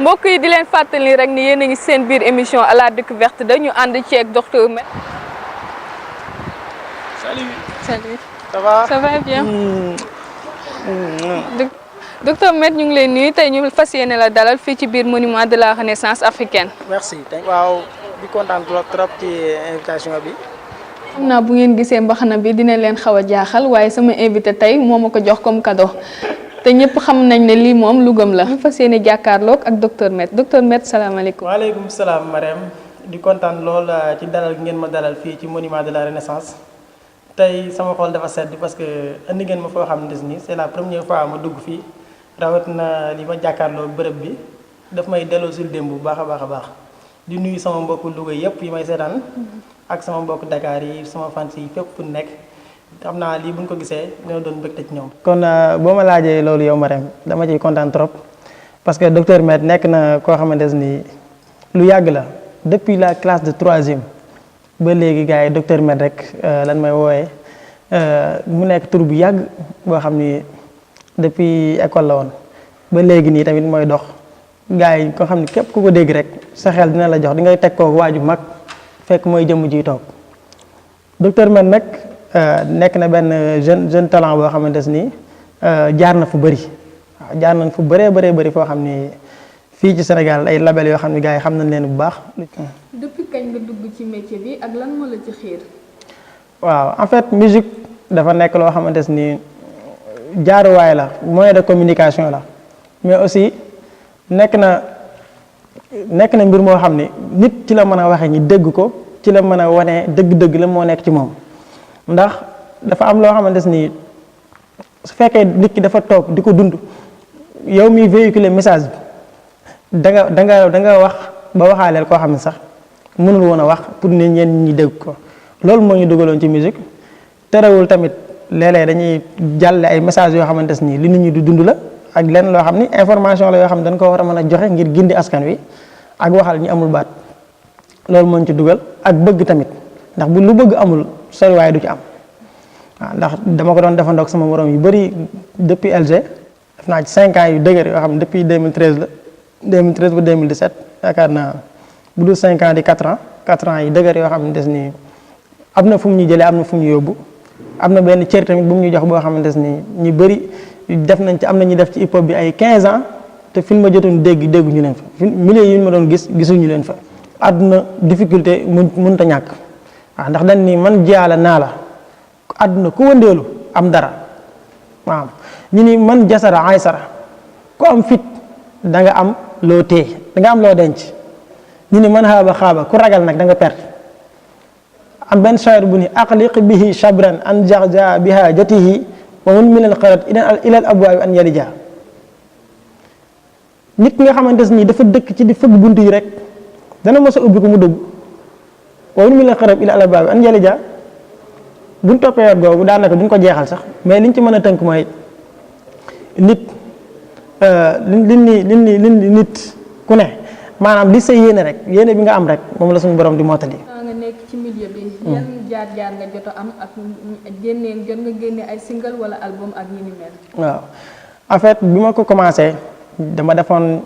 mbokk yi di leen fàttali rek ni yéen a ngi seen biir émission à la découverte dañu ànd ci ak docteur Met. Salut. Salut. Ça va? Ça va bien. Docteur Met ñu ngi leen nuyu tey ñu fas yéene la dalal fii ci biir monument de la Renaissance africaine. Merci. waaw di kontaan trop ci invitation bi. xam naa bu ngeen gisee mbaxana bi dina leen xaw a jaaxal waaye sama invité tey moo ma ko jox comme cadeau te ñëpp xam nañ ne lii moom lu gëm la. ñu fas yéene jàkkaarloog ak docteur Met salaamaaleykum. waaleykum salaam Marème di kontaan lool ci dalal gi ngeen ma dalal fii ci monument de la Renaissance tey sama xol dafa sedd parce que andi ngeen ma foo xam ne ni c'est la première fois ma dugg fii rawatina li ma jàkkaarloog bërëb bi daf may delloo sil démb bu baax a baax di nuyu sama mbokku Louga yëpp yi may seetaan. ak sama mbokk Dakar yi sama fans yi fépp fu nekk xam naa lii bu ñu ko gisee dina doon bëgg ci ñoom. kon boo ma laajee loolu yow Marème dama ciy kontaan trop parce que docteur Met nekk na koo xamante ni lu yàgg la depuis la classe de 3e ba léegi gars yi docteur Met rek lan may woowee mu nekk tur bu yàgg boo xam ni depuis école la woon ba léegi nii tamit mooy dox gars yi ko xam ni képp ku ko dégg rek sa xel dina la jox di ngay teg kooku waaju mag. fekk mooy jëmm ji toog docteur Met nag nekk na benn jeune talent boo xamante ni jaar na fu bëri waaw jaar nañ fu bëree foo xam ni fii ci Sénégal ay label yoo xam ne gars yi xam nañ leen bu baax. depuis kañ nga dugg ci métier bi ak lan moo la ci xiir. waaw en fait musique dafa nekk loo xamante ni jaaruwaay la moyen de communication la mais aussi nekk na mbir moo xam ni nit ci la mën a waxee ñi dégg ko ci la mën a wane dëgg-dëgg la moo nekk ci moom ndax dafa am loo xamante ni su fekkee nit ki dafa toog di ko dund yow miy véhiculer message bi da nga wax ba waxaaleel koo xam ne sax mënul woon a wax pour ne ñeen ñi dégg ko loolu moo ñu dugaloon ci musique terewul tamit léeg-léeg dañuy jàlle ay messages yoo xamante ni li nit ñi du dund la ak lenn loo xam ni information la yoo xam ne dañ ko war a mën a joxe ngir gindi askan wi ak waxal ñi amul baat loolu moo ñu ci dugal ak bëgg tamit ndax bu lu bëgg amul soriwaay du ci am waaw ndax dama ko doon defandoog sama morom yu bëri depuis LG def naa ci 5 ans yu dëgër yoo xam ne depuis 2013 la 2013 ba 2017 yaakaar naa bu dul 5 ans di 4 ans yi dëgër yoo xam ne des ni am na fu mu ñu jëlee am na fu mu ñu yóbbu am na benn cër tamit bu mu ñu jox boo xam ne des ni ñu bëri def nañ ci am na ñu def ci hip hop bi ay 15 ans te fi ma jotoon dégguñu leen fa milieu yi ñu ma doon gisuñu leen fa àdduna difficulté mënut a ñàkk waaw ndax dañ ni man jaala naa la àdduna ku wëndeelu am dara waaw ñu ni man jasara ay sara ku am fit da nga am loo téye da nga am loo denc ñu ni man xaaba ku ragal nag da nga perte am benn shaar bu ni aqliq bihi shabran an jaxja biha jatihi wa mun minal xarat ilal abwaabi an yalija nit ki nga xamante ni dafa dëkk ci di fëgg bunt yi rek dana mos a ubbi ko mu dugg wa mun minal xarat ilal abwaabi an yalija buñ toppee wet googu daanaka duñ ko jeexal sax mais liñ ci mën a tënk mooy nit li nit ku ne maanaam li sa yéene rek yéene bi nga am rek moom la suñu borom di mottali. nga nekk ci milieu bi. yan jaar-jaar nga jot a am ak jot nga génne ay single wala album ak ñi ni mel. waaw en fait bi ma ko commencé dama defoon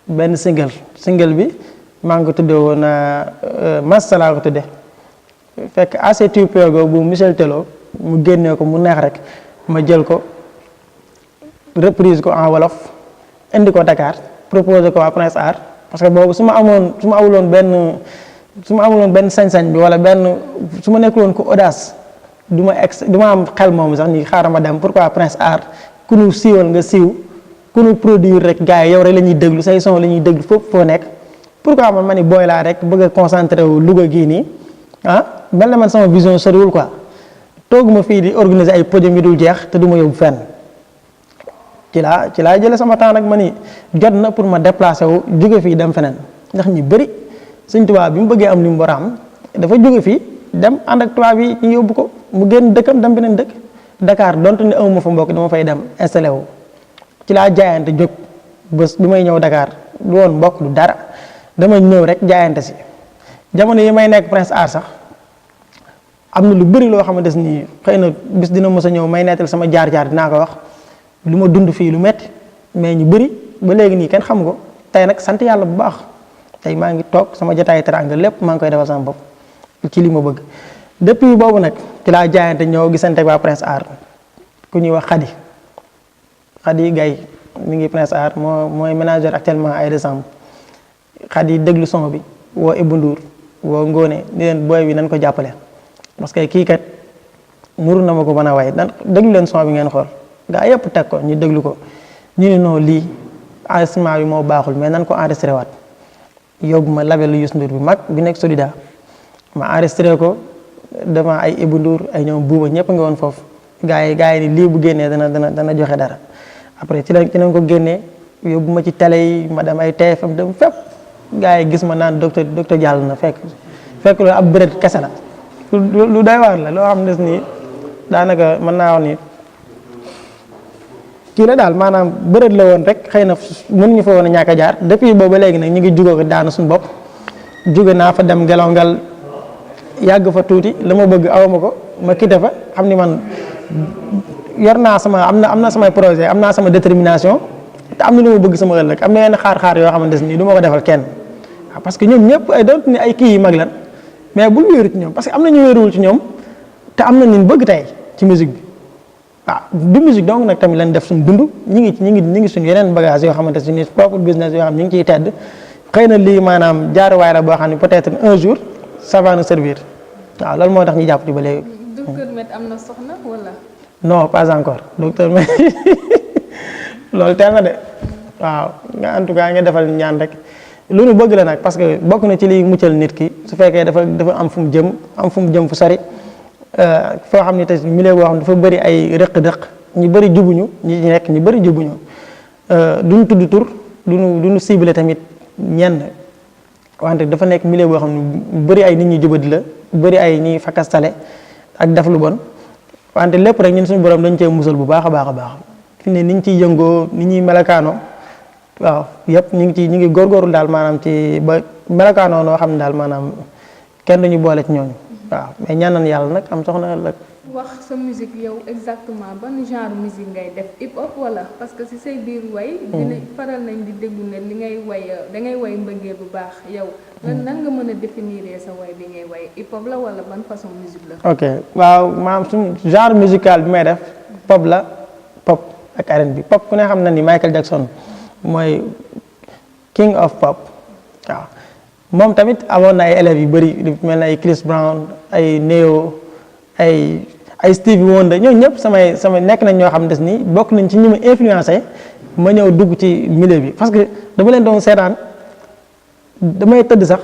benn single bi maa ngi ko tuddee woon Massa laa ko tuddee fekk ACTUPO bu Michel Tello mu génnee ko mu neex rek ma jël ko reprise ko en wolof indi ko Dakar proposé ko waa Prince Art parce que boobu su ma amuloon benn sañ-sañ bi wala su ma nekkuloon ko audace du ma am xel moomu sax ni xaaral ma dem pourquoi Prince Art ku nu siiwal nga siiw ku nu produire rek gars yi yow rek la ñuy déglu say son la ñuy déglu foofu foo nekk pourquoi man ma ni booy laa rek bëgg a concentré wu Louga gii nii mel na man sama vision soriwul quoi tooguma fii di organiser ay podium yu dul jeex te du ma yóbbu fenn ci laa jëlee sama temps nag ma ni jot na pour ma déplacer wu jóge fii dem feneen ndax ñu bëri Sëñ Tuubaa bi mu bëggee am li mu war a am dafa jóge fii dem ànd ak tubaab yi ñu yóbbu ko mu génn dëkkam dem beneen dëkk Dakar donte ne amuma fa mbokk dama fay dem installé wu ci laa jaayante jóg bés bi may ñëw Dakar du woon mbokk du dara dama ñëw rek jaayante si jamono yi may nekk Prince Art sax am na lu bëri loo xamante ni xëy na bis dina mës a ñëw may nettal sama jaar-jaar dinaa ko wax lu ma dund fii lu metti mais ñu bëri ba léegi nii kenn xam ko tey nag sant yàlla bu baax tey maa ngi toog sama jotaay teranga lépp maa ngi koy defal sama bopp ci li ma bëgg depuis boobu nag ci laa jaayante ñëw gisante ak waa Prince Art ku ñuy wax Khady Gaye mi ngi Prince Art mooy manager actuellement ay décembre Khady déglu son bi woo Ibou Ndour woo Ngone ni leen booy bi nañ ko jàppale parce que kii kat nuru na ma ko mën a way dan déglu leen son bi ngeen xool gaa yëpp teg ko ñu déglu ko ñu ne non lii enregistrement bi moo baaxul mais nan ko enregistré waat yóbbu ma labelu Youssou Ndour bi mag bi nekk Solida ma enregistré ko devant ay Ibou Ndour ay ñoom buuba ñëpp nga woon foofu gaa yi ni lii bu génnee dana joxe dara après ci lañ ko génnee yóbbu ma ci télé yi ma dem ay TFM dem fépp gaa yi gis ma naan docteur jàll na fekk loolu ab bëreet kese la lu doy waar la loo xam ne nii daanaka mën naa wax ni kii la daal maanaam bëreet la woon rek xëy na mënuñu fa woon a ñàkk a jaar depuis boobu ba léegi nag ñu ngi jugoo ko daanu suñu bopp jóge naa fa dem Gelongal yàgg fa tuuti la ma bëgg awama ko ma quitté fa xam ni man yor naa am na samay projet am naa sama détermination te am na lu ma bëgg sama ëllëg am na yenn xaar-xaar yoo xamante ni du ma ko defal kenn waaw parce que ñoom ñëpp ay doon ni ay kii yi mag lan mais bul wéeru ci ñoom parce que am na ñu wéeruwul ci ñoom te am na ñu bëgg tey ci musique bi waaw du musique donc nag tamit lañ def suñu dund ñi ngi suñu yeneen bagage yoo xamante suñu propre business yoo xam ñu ngi ciy tedd xëy na lii maanaam jaaruwaay la boo xam ne peut-être un jour ça va nous servir waaw loolu moo tax ñu jàpp ci ba léegi. docteur Met am na soxna wala. non pas encore docteur Met loolu teel na de waaw nga en tout cas nga defal ñaan rek lu nu bëgg la nag parce que bokk na ci liy muccal nit ki su fekkee dafa am fu mu jëm fu sori foo xam ne te milieu boo xam ne dafa bëri ay rëq-rëq ñu bëri jubuñu ñu bëri jubuñu duñu tudd tur duñu ciblé tamit ñenn wante dafa nekk milieu boo xam ne bëri ay nit ñi jubadi la bëri ay ñi fakastale ak def lu bon wante lépp rek ñun suñu borom dañ cee musal bu baax a baax fi ne ni ñu ciy yëngoo ni ñuy melakaanoo waaw yëpp ñu ngi góorgóorlu daal maanaam ci ba melakaanoo noo xam ne daal maanaam kenn duñu boole ci ñooñu waaw mais ñaanan yàlla nag am soxna ëllëg. wax sa musique yow exactement ban genre musique ngay def hip hop wala parce que si say biir way dina faral nañ di déglu ne li ngay way dangay way mbëggeel bu baax yow nan nga mën a définir sa way bi ngay way hip hop la wala ban façon musique la. ok waaw maanaam suñu genre musical bi may def pop la pop ak R&B pop ku ne xam na ni Michael Jackson mooy king of pop waaw moom tamit amoon na ay élèves yu bëri lu mel na ay Chris Brown ay Neo ay Stevie Wonder ñooñu ñëpp samay nekk nañ ñoo xam des ni bokk nañ ci ñi ma influencé ma ñëw dugg ci milieu bi parce que dama leen doon seetaan damay tëdd sax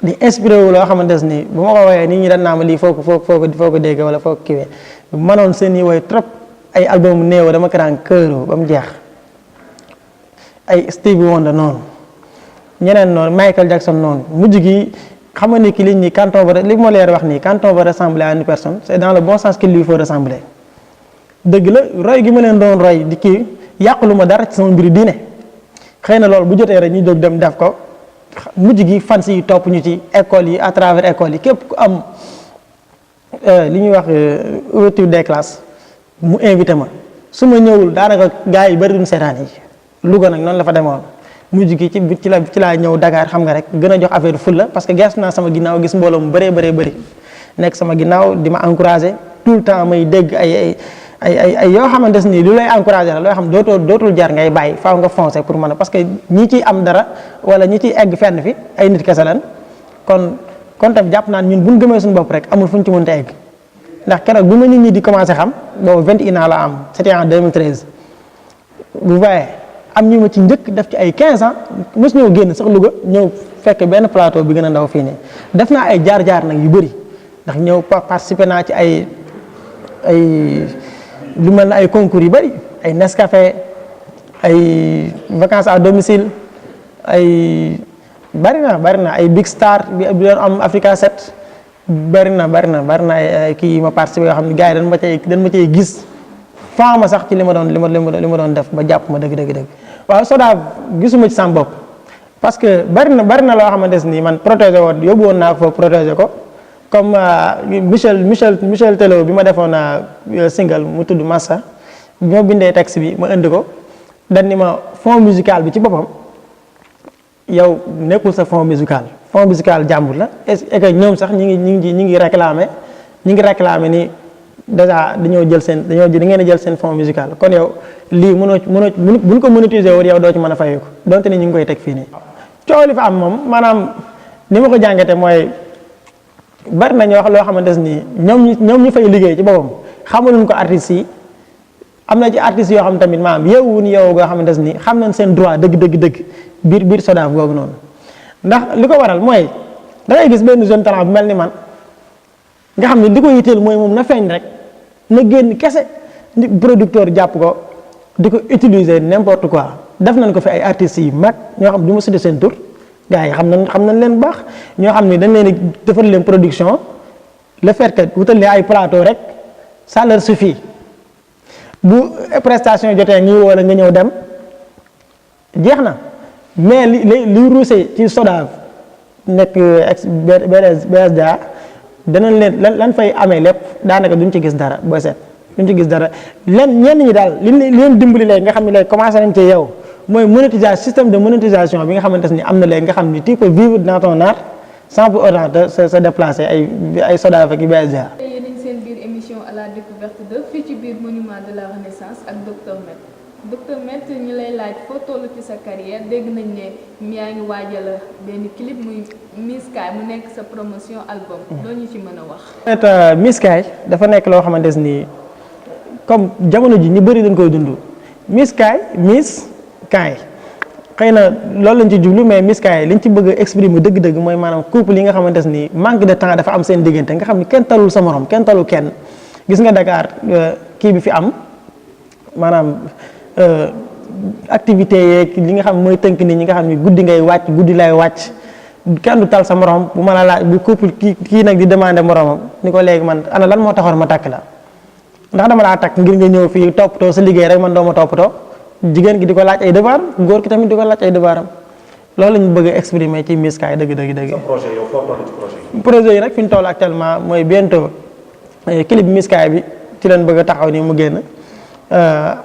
di inspiré wu loo xamante ni bu ma ko woowee nit ñi dañ naa ma lii foo ko dégg wala foo ko kiwee manoon seen i woy trop ay album Neo dama ko daan këeroo ba mu jeex ay Stevie Wonder noonu ñeneen noonu Michael Jackson noonu mujj gi xam nga ni ki li quand on va li ma leer wax nii quand on va ressembler à une personne c'est dans le bon sens qu'il lui faut ressembler dëgg la roy gi ma leen doon roy di kii yàqulu ma dara ci sama mbiri diine xëy na loolu bu jotee rek ñu jóg dem def ko mujj gi fans yi topp ñu ci école yi à travers école yi képp ku am li ñuy wax ouverture des classes mu invité ma su ma ñëwul daanaka gars yi bëri duñ seetaan yi Louga nag noonu la fa demoon mujj gi ci laa ñëw Dakar xam nga rek gën a jox affaire ful la parce que gestu naa sama ginnaaw gis mbooloo mu bëree nekk sama ginnaaw di ma encouragé tout le temps may dégg ay yoo xamante ni lu lay encouragé la loo xam dootul jar ngay bàyyi faaw nga foncé pour mën a parce que ñi ciy am dara wala ñi ciy egg fenn fi ay nit kese lan kon tam jàpp naan ñun buñ gëmee suñu bopp rek amul fu ñu ci mënta egg ndax keroog bi ma nit ñi di commencé xam boobu 21 ans la am c'était en 2013 vous voyez am ñu ma ci njëkk def ci ay 15 ans mos ñëw génn sax Louga ñëw fekk benn plateau bi gën a ndaw fii nii def naa ay jaar-jaar nag yu bëri ndax ñëw participer naa ci ay lu mel na ay concours yu bëri ay Nescafé ay vacances à domicile ay bari na ay Big Star bi doon am Africa 7 bari na ay kii ma participer yoo xam ne gars yi dañ ma cay gis faama sax ci li ma doon def ba jàpp ma dëgg waaw Sodav gisuma ci sama bopp parce que bari na loo xamante ni man protégé woon yóbbu woon naa ko foofu protégé ko comme Michel Tello bi ma defoon single mu tudd Massa bi ma bindee texte bi ma indi ko dañ ni ma fond musical bi ci boppam yow nekkul sa fond musical jàmbur la et que ñoom sax ñi ngi réclamer ni déjà da ngeen a jël seen fond musical kon yow lii mënoo buñ ko monétiser woon yow doo ci mën a fayee ko donte ni ñu ngi koy teg fii nii. coow li fa am moom maanaam ni ma ko jàngate mooy bari na ñoo loo xamante ni ñoom ñu fay liggéey ci boppam xamaluñ ko artistes yi am na ci artistes yoo xam tamit maanaam yeewuñu yow goo xamante ni xam nañ seen droit dëgg biir SODAV googu noonu ndax li ko waral mooy da ngay gis benn jeune talent bu mel ni man nga xam ne li ko yitteel mooy moom na feeñ rek na génn kese ni producteur jàpp ko di ko utiliser n'importe quoi def nañ ko fi ay artistes yi mag ñoo xam du ma sudde seen tur gars yi xam nañ leen baax ñoo xam ne dañ leen di defal leen production le fait que wutal leen ay plateau rek ça leur suffit bu prestation jotee ngi wala nga ñëw dem jeex na mais li ruusee ci SODAV nekk BSDA danañ leen lan fay amee lépp daanaka duñ ci gis dara booy seet duñ ci gis dara ñenn ñi daal li leen dimbali léegi nga xam ne léegi commencé nañ ci yow mooy monétisation système de monétisation bi nga xamante ni am na léegi nga xam ni tu peux vivre dans ton art sans pour autant se déplacer ay SODAV ak BSDA. yéen a ngi seen biir émission à la découverte de fii ci biir monument de la Renaissance ak docteur Met ñu lay laaj foo toll ci sa carrière dégg nañ ne yaa ngi waajal benn clip muy Miss Kaay mu nekk sa promotion album. loo ñu ci mën a wax. en fait Miss Kaay dafa nekk loo xamante ni comme jamono ji ñu bëri dañ koy dund Miss Kaay xëy na loolu lañ ci jublu mais Miss Kaay liñ ci bëgg a exprimer dëgg-dëgg mooy maanaam couple yi nga xamante ni manque de temps dafa am seen diggante nga xam ni kenn talul sa morom kenn talul kenn gis nga Dakar kii bi fi am maanaam. activité yeeg li nga xam mooy tënk nit ñi nga xam ni guddi ngay wàcc guddi lay wàcc kenn du tal sa morom bu ma la laaj bu couple kii nag di demander moromam ni ko léegi man ana lan moo taxoon ma takk la ndax dama laa takk ngir nga ñëw fii toppatoo sa liggéey rek man doo ma toppatoo jigéen gi di ko laaj ay devoir góor ki tamit di ko laaj ay devoiram loolu la ñu bëgg a exprimer ci Miss Kaay dëgg. sa projet yow foo toll ci projet yi. projet yi nag fi ñu toll actuellement mooy bientôt clip Miss Kaay bi ci leen bëgg a taxaw nii mu génn.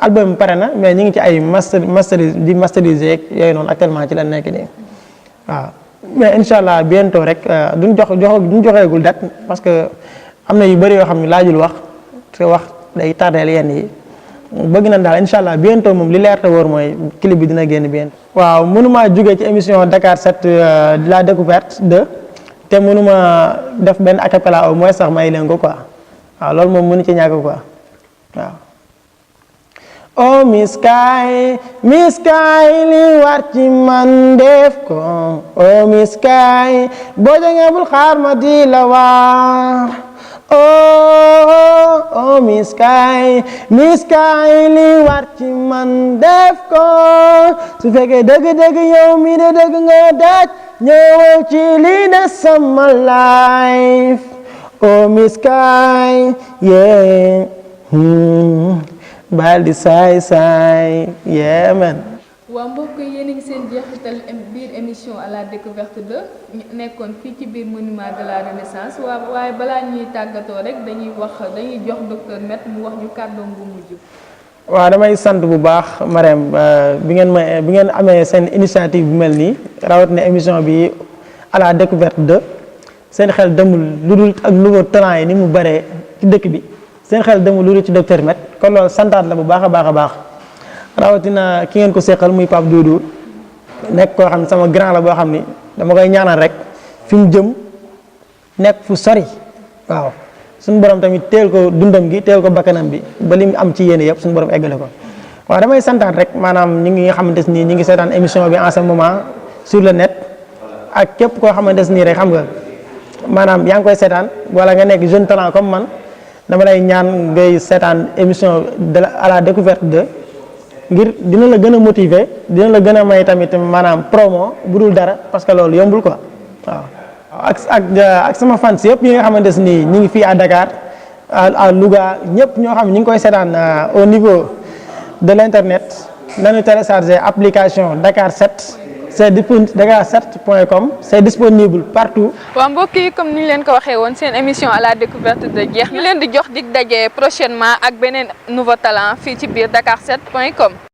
album pare na mais ñu ngi ci ay masteriser yooyu noonu actuellement ci la nekk nii waaw mais incha allah bientôt rek duñ joxeegul date parce que am na yu bëri yoo xam ne laajul wax te wax day tardeel yenn yi bëgg nañ daal incha allah bientôt moom li leer te wóor mooy clip bi dina génn bientôt. waaw mënuma jógee ci émission Dakar 7 de la découverte te mënuma def benn acapella au moins sax may leen ko quoi waaw loolu moom mënu ci ñàkk quoi waaw. Oh Miss Kaay li war ci man def ko oh Miss Kaay boo jëngee bul xaar ma di la wax oh Miss Kaay li war ci man def ko su fekkee dëgg-dëgg yow mi de dëgg nga daj ñëwal ci lii de sama life oh Miss Kaay yeah baal di saay yeah man. waa mbokk yéen a ngi seen jeexital biir émission à la découverte de nekkoon fii ci biir monument de la Renaissance waaye balaa ñuy tàggatoo rek dañuy jox docteur Met mu wax ñu kàddoom bu mujj. waaw damay sant bu baax Marème bi ngeen amee seen initiative bu mel nii rawatina émission bi à la découverte de seen xel demul lu dul ak nouveau talent yi ni mu baree ci dëkk bi. seen xel demul lu ci docteur Met kon loolu santaat la bu baax a baax rawatina ki ngeen ko seqal muy Pape Doudou nekk koo xam ne sama grand la boo xam ni dama koy ñaanal rek fi mu jëm nekk fu sori waaw suñu borom tamit teel ko dundam gi teel ko bakkanam bi ba li mu am ci yéene yëpp suñu borom eggale ko waaw damay santaat rek maanaam ñi nga xamante ni ñi ngi seetaan émission bi en ce moment sur le net ak képp koo xamante ni rek xam nga maanaam yaa ngi koy seetaan wala nga nekk jeune talent comme man. dama lay ñaan ngay seetaan émission à la découverte de ngir dina la gën a motiver dina la gën a may tamit maanaam promo bu dul dara parce que loolu yombul quoi waaw. ak sama fans yëpp yi nga xamante ni ñu ngi fii à Dakar à Louga ñëpp ñoo xam ne ñu ngi koy seetaan au niveau de l' internet nañu télécharger application Dakar 7. c'est disponible dakar7.com c'est disponible partout. waaw mbokk yi comme ni ñu leen ko waxee woon seen émission à la découverte de jeex ñu leen di jox dig daje prochainement ak beneen nouveau talent fii ci biir dakar7.com.